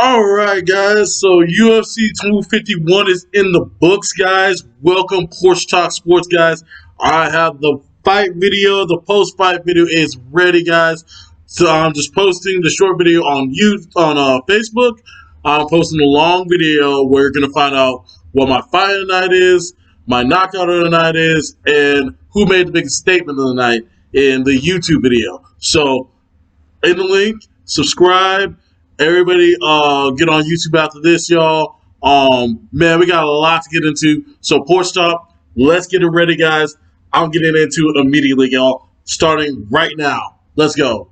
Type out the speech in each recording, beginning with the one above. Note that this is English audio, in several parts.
All right, guys. So UFC 251 is in the books, guys. Welcome, Porch Talk Sports, guys. I have the fight video. The post-fight video is ready, guys. So I'm just posting the short video on Facebook. I'm posting a long video where you're gonna find out what my fight of the night is, my knockout of the night is, and who made the biggest statement of the night in the YouTube video. So in the link, subscribe. Everybody, get on YouTube after this, y'all. Man, we got a lot to get into. So, Porch Talk, let's get it ready, guys. I'm getting into it immediately, y'all. Starting right now. Let's go.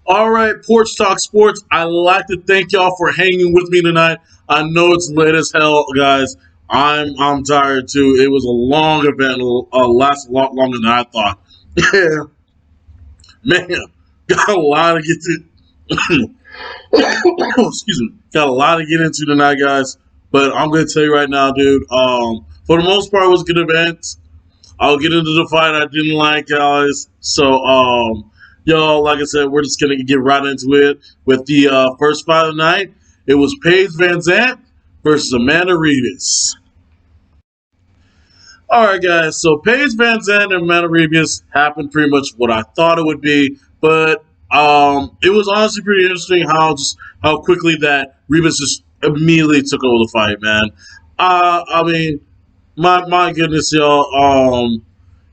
All right, Porch Talk Sports. I'd like to thank y'all for hanging with me tonight. I know it's late as hell, guys. I'm tired too. It was a long event. Lasted a lot longer than I thought. Yeah, man, got a lot to get to. Excuse me. Got a lot to get into tonight, guys. But I'm gonna tell you right now, dude. For the most part, it was a good event. I'll get into the fight I didn't like, guys. So, y'all, like I said, we're just going to get right into it with the first fight of the night. It was Paige VanZant versus Amanda Ribas. All right, guys. So, Paige VanZant and Amanda Ribas happened pretty much what I thought it would be. But it was honestly pretty interesting how quickly that Ribas just immediately took over the fight, man. I mean, my goodness, y'all.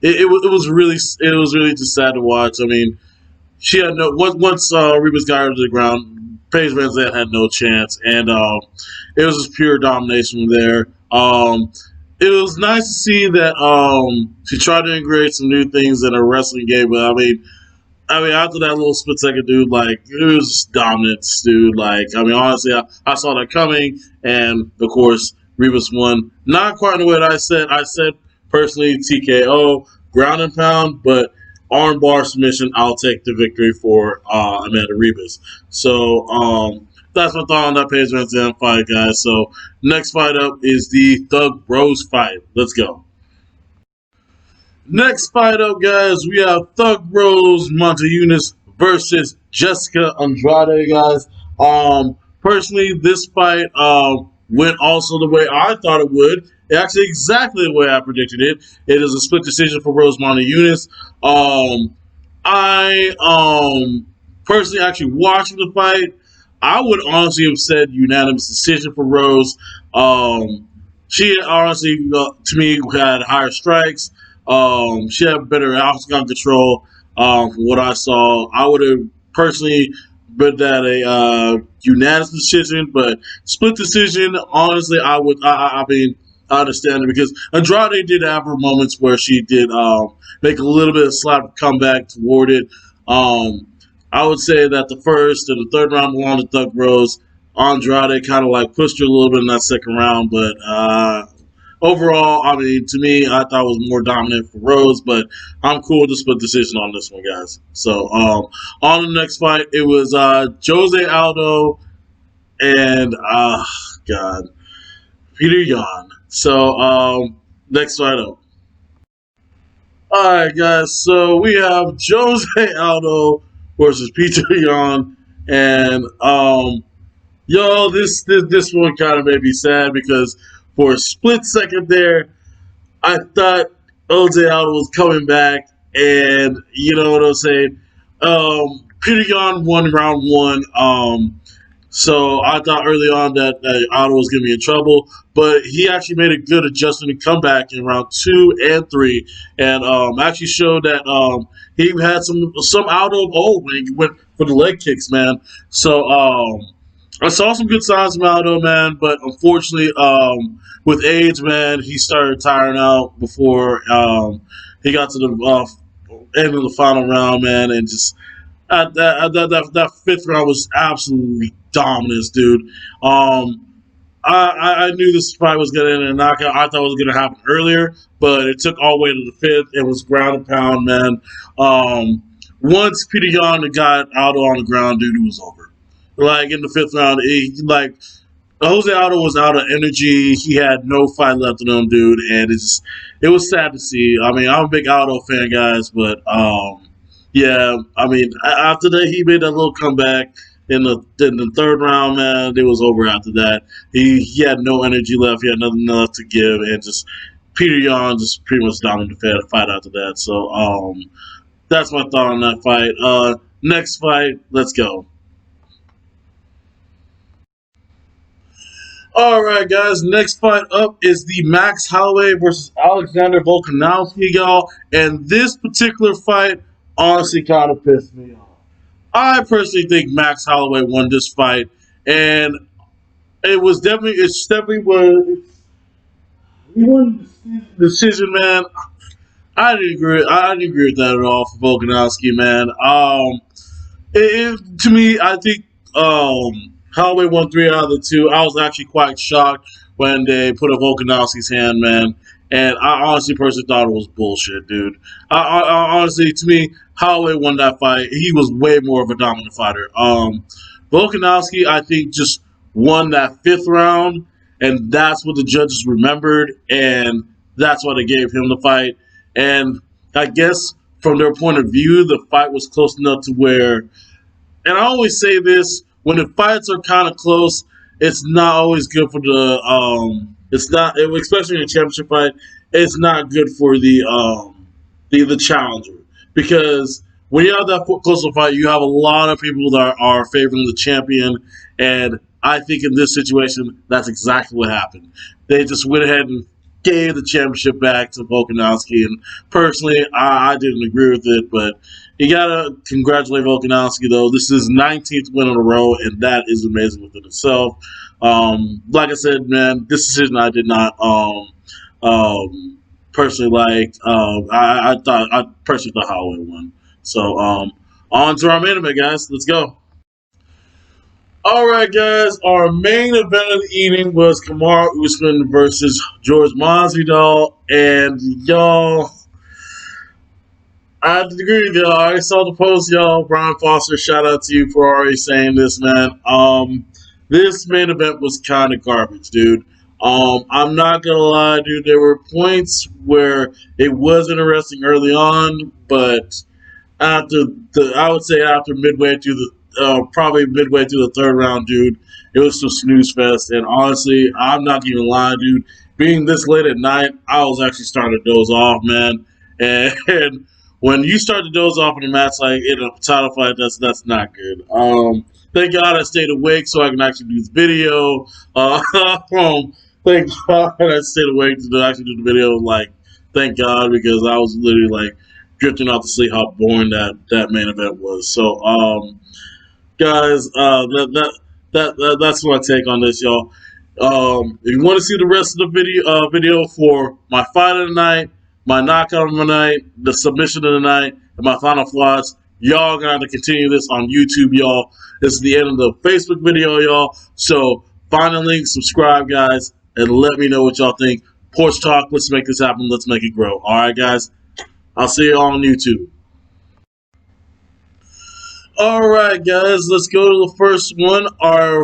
It was really just sad to watch. I mean, she had no once Ribas got her to the ground, Paige VanZant had no chance, and it was just pure domination there. It was nice to see that she tried to integrate some new things in her wrestling game, but I mean, after that little split second, dude, like it was just dominance, dude. Like, I mean, honestly, I saw that coming, and of course, Ribas won. Not quite the way that I said. I said personally TKO, ground and pound, but armbar submission. I'll take the victory for Amanda Ribas. So that's my thought on that Paige VanZant fight, guys. So next fight up is the Thug Bros fight. Let's go. Next fight up, guys, we have Thug Bros Montejunis versus Jessica Andrade, guys. Personally, this fight went also the way I thought it would. Actually, exactly the way I predicted it. It is a split decision for Rose Montejunis. I personally actually watching the fight, I would honestly have said unanimous decision for Rose. She honestly, to me, had higher strikes. She had better outcome control. From what I saw, I would have personally bet that a unanimous decision, but split decision. Honestly, I would. I mean, I understand it because Andrade did have her moments where she did make a little bit of slap comeback toward it. I would say that the first and the third round belonged to Thug Bros. Andrade kind of like pushed her a little bit in that second round, but overall, I mean, to me, I thought it was more dominant for Rose, but I'm cool with the split decision on this one, guys. So, on the next fight, it was Jose Aldo and, God, Peter Yan. So, next fight up. Alright, guys, so we have Jose Aldo versus Peter Yan, and, yo, this one kind of made me sad because for a split second there, I thought Jose Aldo was coming back, and you know what I'm saying? Peter Yan won round one, so I thought early on that Aldo was going to be in trouble, but he actually made a good adjustment and comeback in round 2 and 3, and actually showed that he had some Aldo of old when he went for the leg kicks, man. So I saw some good signs from Aldo, man, but unfortunately, with age, man, he started tiring out before he got to the end of the final round, man, and just that fifth round was absolutely dominance, dude. I knew this fight was going to end in a knockout. I thought it was going to happen earlier, but it took all the way to the fifth. It was ground and pound, man. Once Peter Yan got Aldo on the ground, dude, it was over. Like in the fifth round, Jose Aldo was out of energy. He had no fight left in him, dude, and it was sad to see. I mean, I'm a big Aldo fan, guys, but yeah, I mean, after that, he made that little comeback in the third round. Man, it was over after that. He had no energy left. He had nothing left to give, and just Peter Yan just pretty much dominated the fight after that. So that's my thought on that fight. Next fight, let's go. All right, guys. Next fight up is the Max Holloway versus Alexander Volkanovski, y'all. And this particular fight honestly kind of pissed me off. I personally think Max Holloway won this fight, and it's definitely was he won the decision, man. I didn't agree. I didn't agree with that at all for Volkanovski, man. To me, I think Holloway won three out of the two. I was actually quite shocked when they put a Volkanovski's hand, man. And I honestly, personally thought it was bullshit, dude. Honestly, to me, Holloway won that fight. He was way more of a dominant fighter. Volkanovski, I think, just won that fifth round, and that's what the judges remembered, and that's why they gave him the fight. And I guess from their point of view, the fight was close enough to where, and I always say this, when the fights are kind of close, it's not always good for it's not, especially in a championship fight, it's not good for the challenger, because when you have that close of a fight, you have a lot of people that are favoring the champion, and I think in this situation, that's exactly what happened. They just went ahead and gave the championship back to Volkanovski, and personally, I didn't agree with it, but you gotta congratulate Volkanovski, though. This is his 19th win in a row, and that is amazing within itself. Like I said, man, this decision I did not personally like. I personally thought Holloway won. So on to our main event, guys. Let's go. All right, guys. Our main event of the evening was Kamaru Usman versus George Masvidal, and y'all, I agree with y'all. I saw the post, y'all. Brian Foster, shout out to you for already saying this, man. This main event was kind of garbage, dude. I'm not gonna lie, dude. There were points where it was interesting early on, but I would say after midway through probably midway through the third round, dude, it was some snooze fest. And honestly, I'm not even lying, dude. Being this late at night, I was actually starting to doze off, man. And when you start to doze off in a match like in a title fight, that's not good. Thank God I stayed awake so I can actually do this video. Thank God I stayed awake to actually do the video. Like, thank God, because I was literally like drifting off to sleep how boring that main event was. So, guys, that's my take on this, y'all. If you want to see the rest of the video for my fight of the night, my knockout of the night, the submission of the night, and my final thoughts, y'all gonna have to continue this on YouTube, y'all. This is the end of the Facebook video, y'all. So find the link, subscribe, guys, and let me know what y'all think. Porch Talk, let's make this happen. Let's make it grow. All right, guys. I'll see you all on YouTube. All right, guys, let's go to the first one.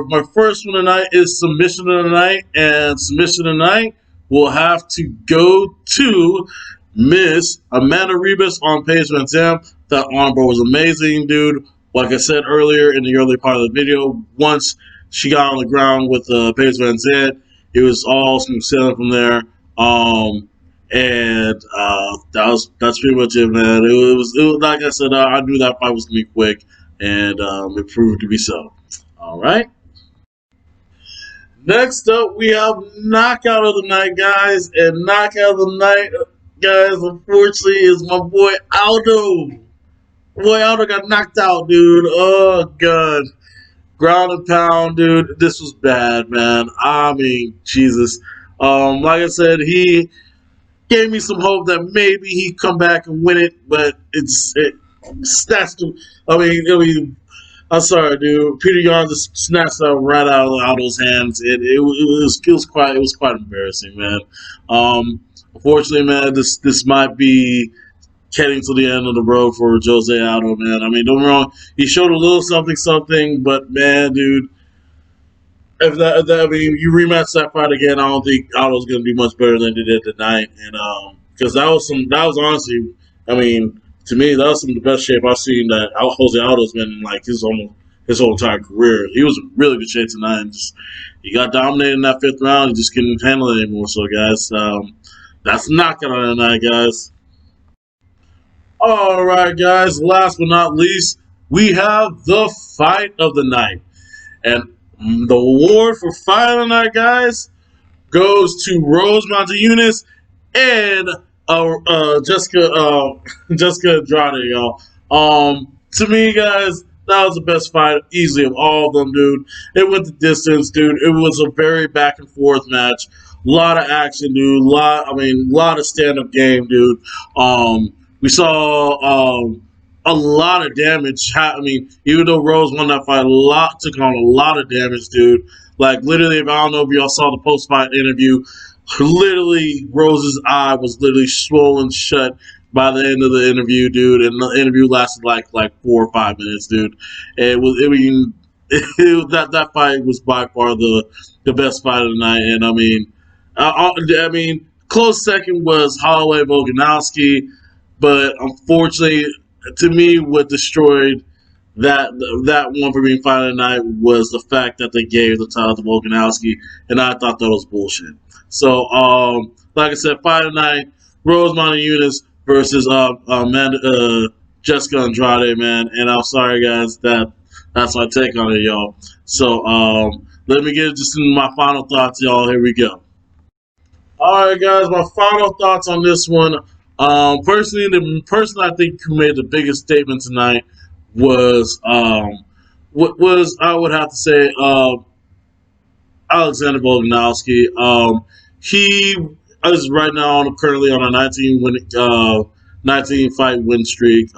My first one tonight is submission of the night, and submission of the night will have to go to Miss Amanda Rebus on Paige Van Zant. That armbar was amazing, dude. Like I said earlier in the early part of the video, once she got on the ground with Paige Van Zant, it was all smooth sailing from there. And that's pretty much it, man. It was like I said, I knew that fight was gonna be quick, and it proved to be so. All right. Next up, we have knockout of the night, guys, and knockout of the night, guys, unfortunately, is my boy Aldo. Boy, Aldo got knocked out, dude. Oh god, ground and pound, dude. This was bad, man. I mean, Jesus. Like I said, he gave me some hope that maybe he'd come back and win it, but it snatched him. I mean, I'm sorry, dude. Peter Yan just snatched that right out of Aldo's hands. It was quite embarrassing, man. Unfortunately, man, this might be heading to the end of the road for Jose Aldo, man. I mean, don't get me wrong. He showed a little something, but man, dude, I mean, you rematch that fight again, I don't think Otto's going to be much better than they did tonight, and because that was honestly, I mean, to me, that was some of the best shape I've seen that Jose Aldo's been in like his whole entire career. He was in really good shape tonight, and just he got dominated in that fifth round. He just couldn't handle it anymore. So, guys, that's knocking on tonight, guys. All right, guys. Last but not least, we have the fight of the night. And the award for fight of the night, guys, goes to Rose Namajunas and Jessica Jessica Andrade, y'all. To me, guys, that was the best fight easily of all of them, dude. It went the distance, dude. It was a very back and forth match. A lot of action, dude. A lot of stand up game, dude. We saw a lot of damage. Even though Rose won that fight, took on a lot of damage, dude. Like literally, if I don't know if y'all saw the post fight interview, literally Rose's eye was literally swollen shut by the end of the interview, dude. And the interview lasted like 4 or 5 minutes, dude. And that fight was by far the best fight of the night. And close second was Holloway Volkanovski, but unfortunately, to me, what destroyed that one for being fight of the night was the fact that they gave the title to Volkanovski, and I thought that was bullshit. So, like I said, fight of the night, Rose Namajunas versus Jessica Andrade, man. And I'm sorry, guys, that's my take on it, y'all. So, let me get just into my final thoughts, y'all. Here we go. All right, guys, my final thoughts on this one. Personally, the person I think who made the biggest statement tonight was what was I would have to say Alexander Volkanovski. He is right now currently on a 19 fight win streak.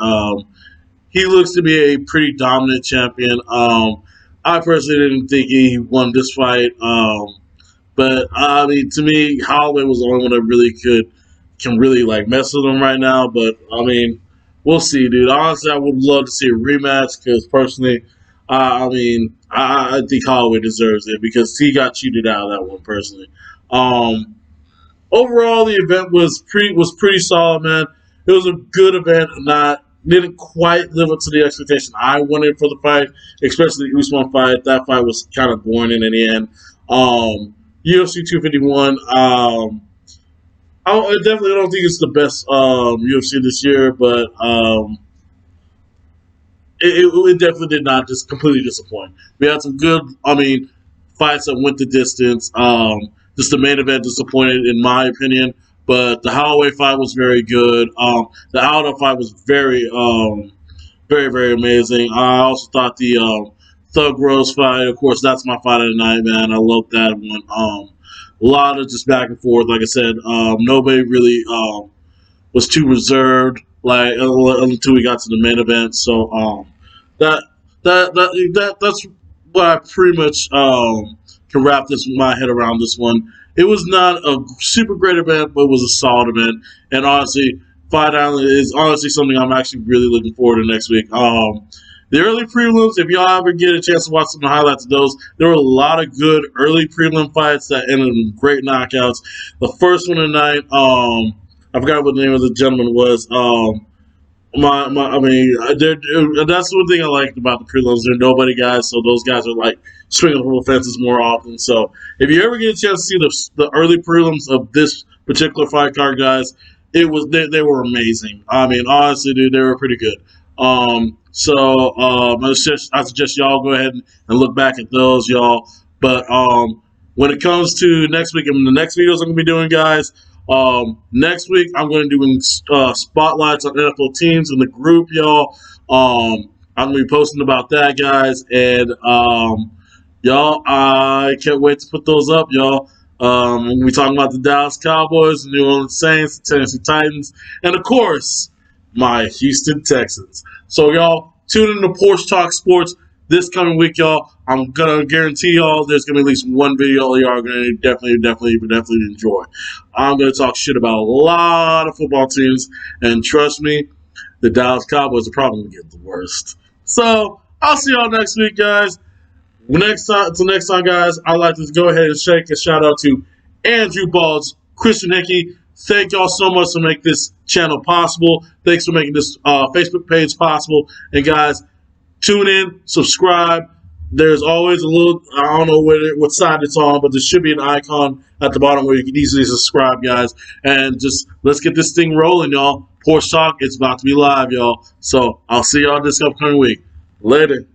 He looks to be a pretty dominant champion. I personally didn't think he won this fight. But to me, Holloway was the only one that really can really like mess with him right now. But we'll see, dude. Honestly, I would love to see a rematch because personally, I think Holloway deserves it because he got cheated out of that one personally. Um, Overall, the event was pretty solid, man. It was a good event. Not didn't quite live up to the expectation I wanted for the fight, especially the Usman fight. That fight was kind of boring in the end. UFC 251. I definitely don't think it's the best UFC this year, but it definitely did not just completely disappoint. We had some good, fights that went the distance. Just the main event disappointed, in my opinion. But the Holloway fight was very good. The Aldo fight was very, very amazing. I also thought the Thug Rose fight, of course, that's my fight of the night, man. I love that one. A lot of just back and forth. Like I said, nobody really was too reserved, like until we got to the main event. So that that's what I pretty much can wrap my head around this one. It was not a super great event, but it was a solid event. And honestly, Fight Island is honestly something I'm actually really looking forward to next week. The early prelims, if y'all ever get a chance to watch some highlights of those, there were a lot of good early prelim fights that ended in great knockouts. The first one tonight, I forgot what the name of the gentleman was. That's one thing I liked about the prelims. They're nobody guys, so those guys are like swinging for the fences more often. So if you ever get a chance to see the early prelims of this particular fight card, guys, they were amazing. Honestly, dude, they were pretty good. I suggest y'all go ahead and look back at those, y'all. But when it comes to next week and the next videos I'm gonna be doing, guys. Next week I'm going to be doing spotlights on NFL teams in the group, y'all. I'm gonna be posting about that, guys, and y'all, I can't wait to put those up, y'all. We'll be talking about the Dallas Cowboys, the New Orleans Saints, the Tennessee Titans, and of course, my Houston Texans. So, y'all, tune in to Porch Talk Sports this coming week, y'all. I'm gonna guarantee y'all there's gonna be at least one video y'all are gonna definitely enjoy. I'm gonna talk shit about a lot of football teams, and trust me, the Dallas Cowboys are probably gonna get the worst. So I'll see y'all next week, guys. Next time, guys, I'd like to go ahead and shake a shout out to Andrew Balls, Christian Hickey. Thank y'all so much for making this channel possible. Thanks for making this Facebook page possible. And guys, tune in, subscribe. There's always a little, I don't know what side it's on, but there should be an icon at the bottom where you can easily subscribe, guys. And just let's get this thing rolling, y'all. Porch Talk, it's about to be live, y'all. So I'll see y'all this upcoming week. Later.